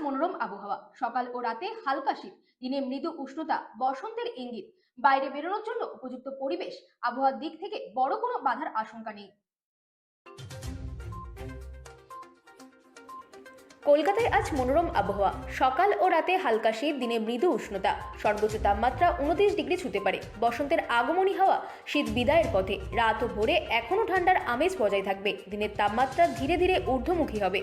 মনোরম আবহাওয়া, সকাল ও রাতে হালকা শীত, দিনে মৃদু উষ্ণতা, বসন্তের ইঙ্গিত। বাইরে বেরোনোর জন্য উপযুক্ত পরিবেশ। আবহাওয়ার দিক থেকে বড় কোনো বাধার আশঙ্কা নেই। কলকাতায় আজ মনোরম আবহাওয়া, সকাল ও রাতে হালকা শীত, দিনে মৃদু উষ্ণতা, সর্বোচ্চ তাপমাত্রা 29 ডিগ্রি ছুঁতে পারে। বসন্তের আগমনী হাওয়া, শীত বিদায়ের পথে। রাত ও ভোরে এখনও ঠান্ডার আমেজ বজায় থাকবে। দিনের তাপমাত্রা ধীরে ধীরে ঊর্ধ্বমুখী হবে।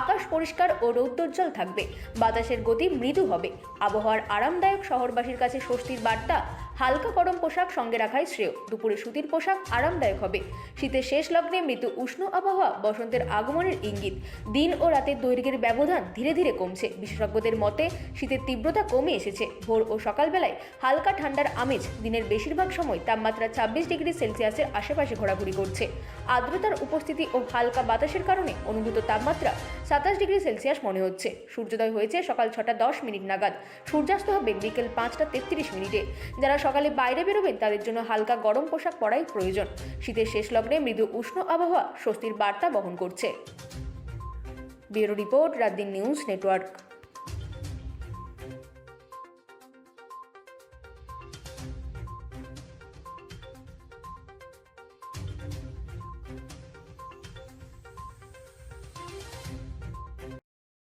আকাশ পরিষ্কার ও রৌদ্রোজ্জ্বল থাকবে। বাতাসের গতি মৃদু হবে। আবহাওয়ার আরামদায়ক, শহরবাসীর কাছে স্বস্তির বার্তা। হালকা গরম পোশাক সঙ্গে রাখাই শ্রেয়। দুপুরে সুতির পোশাক আরামদায়ক হবে। শীতের শেষ লগ্নে মৃদু উষ্ণ আবহাওয়া, বসন্তের আগমনের ইঙ্গিত। দিন ও রাতের দৈর্ঘ্যের ব্যবধান ধীরে ধীরে কমছে। বিশেষজ্ঞদের মতে শীতের তীব্রতা কমে এসেছে। ভোর ও সকালবেলায় হালকা ঠান্ডার আমেজ। দিনের বেশিরভাগ সময় তাপমাত্রা 26 ডিগ্রি সেলসিয়াসের আশেপাশে ঘোরাঘুরি করছে। আর্দ্রতার উপস্থিতি ও হালকা বাতাসের কারণে অনুভূত তাপমাত্রা 27 ডিগ্রি সেলসিয়াস মনে হচ্ছে। সূর্যোদয় হয়েছে সকাল 6টা 10 মিনিট নাগাদ। সূর্যাস্ত হবে বিকেল 5টা 33 মিনিটে। যারা সকালে বাইরে বেরোবেন তাদের জন্য হালকা গরম পোশাক পরাই প্রয়োজন। শীতের শেষ লগ্নে মৃদু উষ্ণ আবহাওয়া স্বস্তির বার্তা বহন করছে। Bureau report, রাতদিন news network.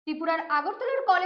ত্রিপুরার আগরতলার কলেজ